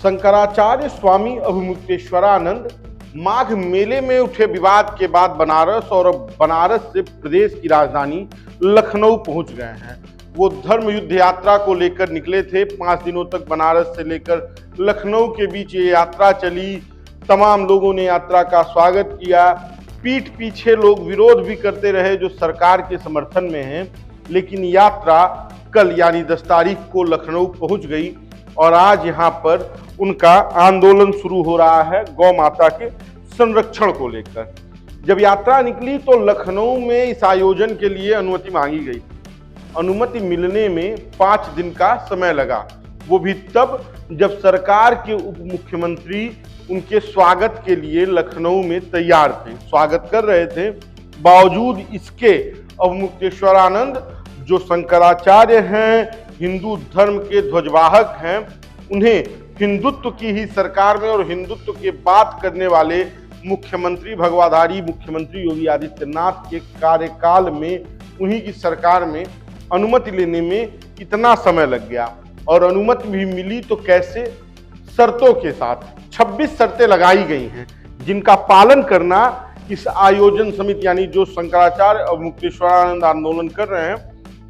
शंकराचार्य स्वामी अभिमुक्तेश्वरानंद माघ मेले में उठे विवाद के बाद बनारस और बनारस से प्रदेश की राजधानी लखनऊ पहुंच गए हैं। वो धर्म युद्ध यात्रा को लेकर निकले थे। 5 दिनों तक बनारस से लेकर लखनऊ के बीच ये यात्रा चली। तमाम लोगों ने यात्रा का स्वागत किया। पीठ पीछे लोग विरोध भी करते रहे जो सरकार के समर्थन में हैं, लेकिन यात्रा कल यानी 10 तारीख को लखनऊ पहुंच गई और आज यहाँ पर उनका आंदोलन शुरू हो रहा है गौ माता के संरक्षण को लेकर। जब यात्रा निकली तो लखनऊ में इस आयोजन के लिए अनुमति मांगी गई। अनुमति मिलने में 5 दिन का समय लगा, वो भी तब जब सरकार के उप मुख्यमंत्री उनके स्वागत के लिए लखनऊ में तैयार थे, स्वागत कर रहे थे। बावजूद इसके अभिमुक्तेश्वरानंद जो शंकराचार्य हैं, हिंदू धर्म के ध्वजवाहक हैं, उन्हें हिंदुत्व की ही सरकार में और हिंदुत्व की बात करने वाले मुख्यमंत्री भगवाधारी मुख्यमंत्री योगी आदित्यनाथ के कार्यकाल में उन्हीं की सरकार में अनुमति लेने में इतना समय लग गया। और अनुमति भी मिली तो कैसे? शर्तों के साथ। 26 शर्तें लगाई गई हैं जिनका पालन करना इस आयोजन समिति यानी जो शंकराचार्य अभिमुक्तेश्वरानंद आंदोलन कर रहे हैं,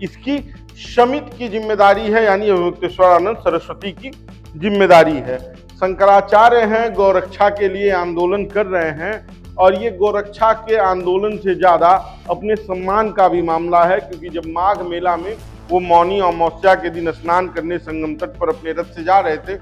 इसकी समिति की जिम्मेदारी है, यानी अभिमुक्तेश्वरानंद सरस्वती की जिम्मेदारी है। शंकराचार्य हैं, गौरक्षा के लिए आंदोलन कर रहे हैं और ये गौरक्षा के आंदोलन से ज्यादा अपने सम्मान का भी मामला है, क्योंकि जब माघ मेला में वो मौनी अमावस्या के दिन स्नान करने संगम तट पर अपने रथ से जा रहे थे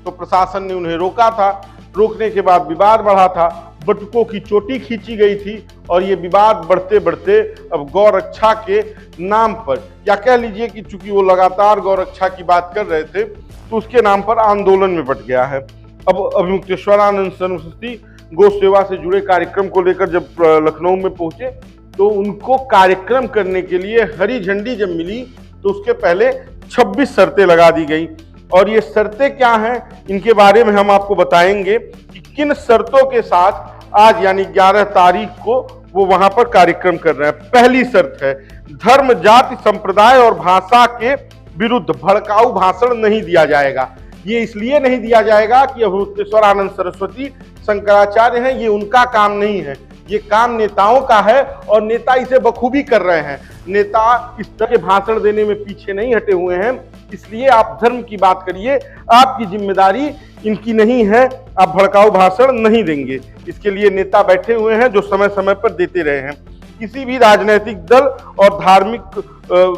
तो प्रशासन ने उन्हें रोका था। रोकने के बाद विवाद बढ़ा था, बटुकों की चोटी खींची गई थी और ये विवाद बढ़ते बढ़ते अब गौरक्षा के नाम पर, या कह लीजिए कि चूंकि वो लगातार गौरक्षा की बात कर रहे थे तो उसके नाम पर आंदोलन में बट गया है। अब अभिमुक्तेश्वरानंद सरस्वती गौ सेवा से जुड़े कार्यक्रम को लेकर जब लखनऊ में पहुंचे तो उनको कार्यक्रम करने के लिए हरी झंडी जब मिली तो उसके पहले 26 शर्तें लगा दी गई। और ये शर्तें क्या हैं, इनके बारे में हम आपको बताएंगे कि किन शर्तों के साथ आज यानी 11 तारीख को वो वहां पर कार्यक्रम कर रहे हैं। पहली शर्त है, धर्म, जाति, संप्रदाय और भाषा के विरुद्ध भड़काऊ भाषण नहीं दिया जाएगा। ये इसलिए नहीं दिया जाएगा कि अभिमुक्तेश्वरानंद सरस्वती शंकराचार्य हैं, ये उनका काम नहीं है, ये काम नेताओं का है और नेता इसे बखूबी कर रहे हैं। नेता इस तरह के भाषण देने में पीछे नहीं हटे हुए हैं, इसलिए आप धर्म की बात करिए, आपकी जिम्मेदारी इनकी नहीं है, आप भड़काऊ भाषण नहीं देंगे। इसके लिए नेता बैठे हुए हैं जो समय समय पर देते रहे हैं। किसी भी राजनीतिक दल और धार्मिक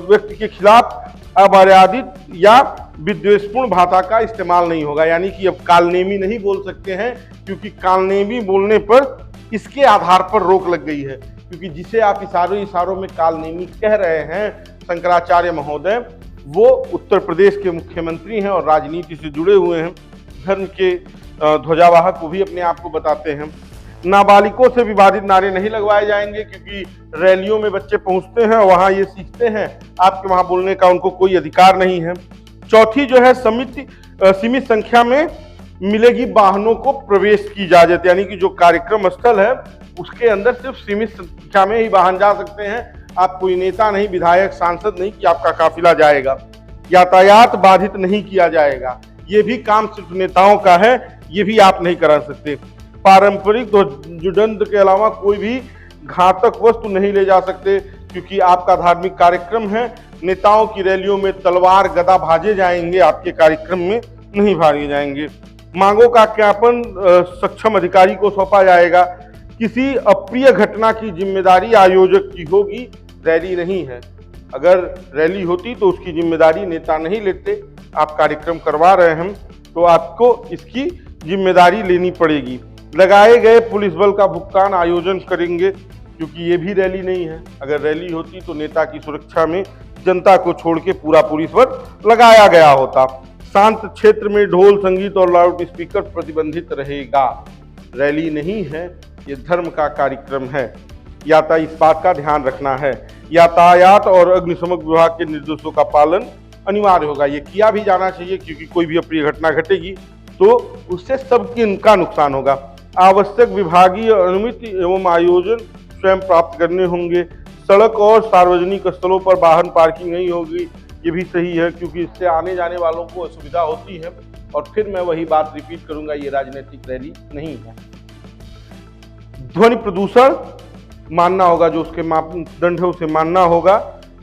व्यक्ति के खिलाफ अमर्यादित या विद्वेषपूर्ण भाषा का इस्तेमाल नहीं होगा, यानी कि अब कालनेमी नहीं बोल सकते हैं, क्योंकि कालनेमी बोलने पर इसके आधार पर रोक लग गई है। क्योंकि जिसे आप इशारों में कालनेमी कह रहे हैं शंकराचार्य महोदय, वो उत्तर प्रदेश के मुख्यमंत्री हैं और राजनीति से जुड़े हुए हैं, धर्म के ध्वजावाहक वो भी अपने आप को बताते हैं। नाबालिगों से विवादित नारे नहीं लगवाए जाएंगे, क्योंकि रैलियों में बच्चे पहुंचते हैं और वहां ये सीखते हैं, आपके वहां बोलने का उनको कोई अधिकार नहीं है। चौथी जो है, सीमित संख्या में मिलेगी वाहनों को प्रवेश की इजाजत, यानी कि जो कार्यक्रम स्थल है उसके अंदर सिर्फ सीमित संख्या में ही वाहन जा सकते हैं। आप कोई नेता नहीं, विधायक, सांसद नहीं कि आपका काफिला जाएगा। यातायात बाधित नहीं किया जाएगा, ये भी काम सिर्फ नेताओं का है, ये भी आप नहीं करा सकते। पारंपरिक ध्वजदंड के अलावा कोई भी घातक वस्तु नहीं ले जा सकते, क्योंकि आपका धार्मिक कार्यक्रम है। नेताओं की रैलियों में तलवार गदा भाजे जाएंगे, आपके कार्यक्रम में नहीं भागे जाएंगे। मांगों का ज्ञापन सक्षम अधिकारी को सौंपा जाएगा। किसी अप्रिय घटना की जिम्मेदारी आयोजक की होगी, रैली नहीं है। अगर रैली होती तो उसकी जिम्मेदारी नेता नहीं लेते। आप कार्यक्रम करवा रहे हैं तो आपको इसकी जिम्मेदारी लेनी पड़ेगी। लगाए गए पुलिस बल का भुगतान आयोजन करेंगे, क्योंकि ये भी रैली नहीं है। अगर रैली होती तो नेता की सुरक्षा में जनता को छोड़ के पूरा पुलिस बल लगाया गया होता। शांत क्षेत्र में ढोल, संगीत और लाउड स्पीकर प्रतिबंधित रहेगा। रैली नहीं है, ये धर्म का कार्यक्रम है। इस बात का ध्यान रखना है। यातायात और अग्निशमन विभाग के निर्देशों का पालन अनिवार्य होगा। ये किया भी जाना चाहिए, क्योंकि कोई भी अप्रिय घटना घटेगी तो उससे सबकी इनका नुकसान होगा। आवश्यक विभागीय अनुमति एवं आयोजन स्वयं प्राप्त करने होंगे। सड़क और सार्वजनिक स्थलों पर वाहन पार्किंग नहीं होगी, ये भी सही है, क्योंकि इससे आने जाने वालों को असुविधा होती है। और फिर मैं वही बात रिपीट करूंगा, ये राजनीतिक रैली नहीं है। ध्वनि प्रदूषण मानना होगा, जो उसके मापदंड है उसे मानना होगा।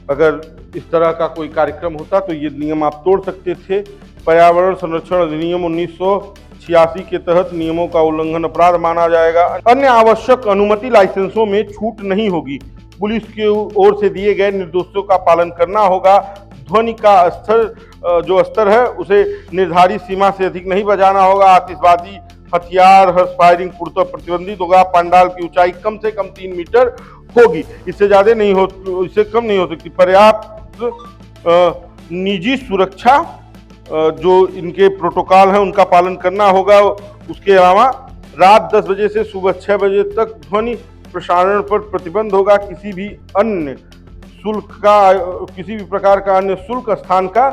अगर इस तरह का कोई कार्यक्रम होता तो ये नियम आप तोड़ सकते थे। पर्यावरण संरक्षण अधिनियम 1986 के तहत नियमों का उल्लंघन अपराध माना जाएगा। अन्य आवश्यक अनुमति लाइसेंसों में छूट नहीं होगी। पुलिस की ओर से दिए गए निर्देशों का पालन करना होगा। ध्वनि का स्तर है उसे निर्धारित सीमा से अधिक नहीं बजाना होगा। आतिशबाजी, हथियार, हर्ष फायरिंग पूर्णतः प्रतिबंधित होगा। पंडाल की ऊंचाई कम से कम 3 मीटर होगी, इससे ज्यादा नहीं हो, इससे कम नहीं हो सकती। पर्याप्त निजी सुरक्षा जो इनके प्रोटोकॉल हैं उनका पालन करना होगा। उसके अलावा रात 10 बजे से सुबह 6 बजे तक ध्वनि प्रसारण पर प्रतिबंध होगा। किसी भी प्रकार का अन्य शुल्क स्थान का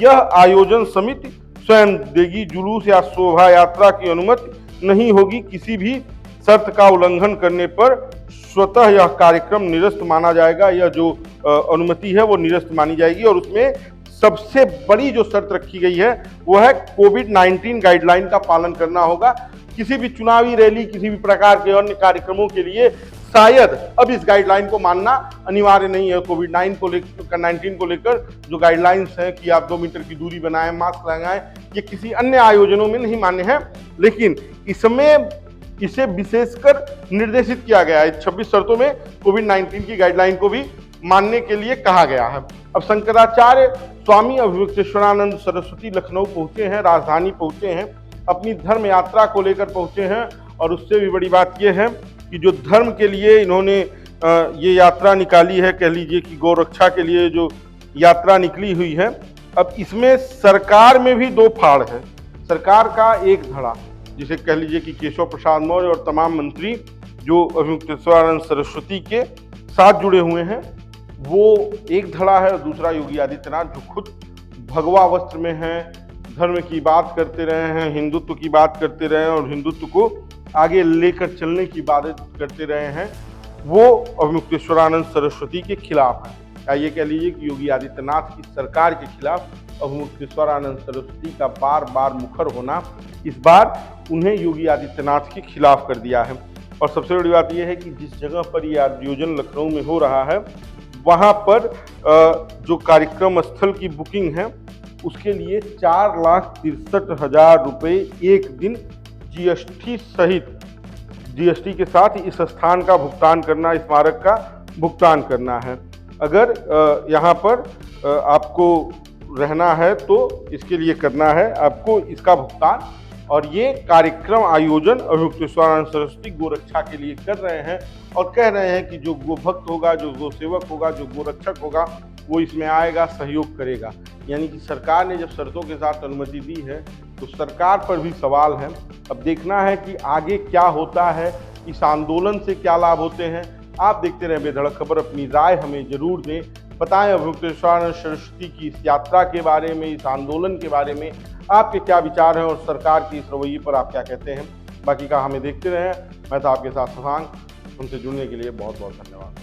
यह आयोजन समिति स्वयं देगी। जुलूस या शोभा यात्रा की अनुमति नहीं होगी। किसी भी शर्त का उल्लंघन करने पर स्वतः यह कार्यक्रम निरस्त माना जाएगा। यह जो अनुमति है वो निरस्त मानी जाएगी। और उसमें सबसे बड़ी जो शर्त रखी गई है वो है कोविड-19 गाइडलाइन का पालन करना होगा। किसी भी चुनावी रैली, किसी भी प्रकार के अन्य कार्यक्रमों के लिए शायद अब इस गाइडलाइन को मानना अनिवार्य नहीं है। कोविड-19 को लेकर जो गाइडलाइंस हैं कि आप 2 मीटर की दूरी बनाएं, मास्क लगाएं, ये किसी अन्य आयोजनों में नहीं मान्य है। लेकिन इसमें इसे विशेषकर निर्देशित किया गया है। 26 शर्तों में कोविड-19 की गाइडलाइन को भी मानने के लिए कहा गया है। अब शंकराचार्य स्वामी अभिमुक्तेश्वरानंद सरस्वती लखनऊ पहुंचे हैं, राजधानी पहुंचे हैं, अपनी धर्म यात्रा को लेकर पहुंचे हैं। और उससे भी बड़ी बात यह है कि जो धर्म के लिए इन्होंने ये यात्रा निकाली है, कह लीजिए कि गौ रक्षा के लिए जो यात्रा निकली हुई है, अब इसमें सरकार में भी 2 फाड़ है। सरकार का एक धड़ा, जिसे कह लीजिए कि केशव प्रसाद मौर्य और तमाम मंत्री जो अभिमुक्तेश्वरानंद सरस्वती के साथ जुड़े हुए हैं, वो एक धड़ा है। और दूसरा योगी आदित्यनाथ, जो खुद भगवा वस्त्र में हैं, धर्म की बात करते रहे हैं, हिंदुत्व की बात करते रहे हैं और हिंदुत्व को आगे लेकर चलने की बात करते रहे हैं, वो अभिमुक्तेश्वरानंद सरस्वती के खिलाफ है। या ये कह लीजिए कि योगी आदित्यनाथ की सरकार के खिलाफ अभिमुक्तेश्वरानंद सरस्वती का बार बार मुखर होना इस बार उन्हें योगी आदित्यनाथ के खिलाफ कर दिया है। और सबसे बड़ी बात यह है कि जिस जगह पर यह आयोजन लखनऊ में हो रहा है, वहाँ पर जो कार्यक्रम स्थल की बुकिंग है उसके लिए 4,63,000 रुपये एक दिन जीएसटी सहित, जीएसटी के साथ इस स्थान का भुगतान करना, स्मारक का भुगतान करना है। अगर यहाँ पर आपको रहना है तो इसके लिए करना है आपको इसका भुगतान। और ये कार्यक्रम आयोजन अभिमुक्तेश्वरानंद सरस्वती गोरक्षा के लिए कर रहे हैं और कह रहे हैं कि जो गो भक्त होगा, जो गो सेवक होगा, जो गोरक्षक होगा, वो इसमें आएगा, सहयोग करेगा। यानी कि सरकार ने जब शर्तों के साथ अनुमति दी है तो सरकार पर भी सवाल है। अब देखना है कि आगे क्या होता है, इस आंदोलन से क्या लाभ होते हैं। आप देखते रहें बेधड़क खबर, अपनी राय हमें जरूर दें, बताएं अभिमुक्तेश्वरानंद सरस्वती की इस यात्रा के बारे में, इस आंदोलन के बारे में आपके क्या विचार हैं और सरकार की इस रवैये पर आप क्या कहते हैं। बाकी का हमें देखते रहें। मैं था आपके साथ शशांक, हमसे जुड़ने के लिए बहुत बहुत धन्यवाद।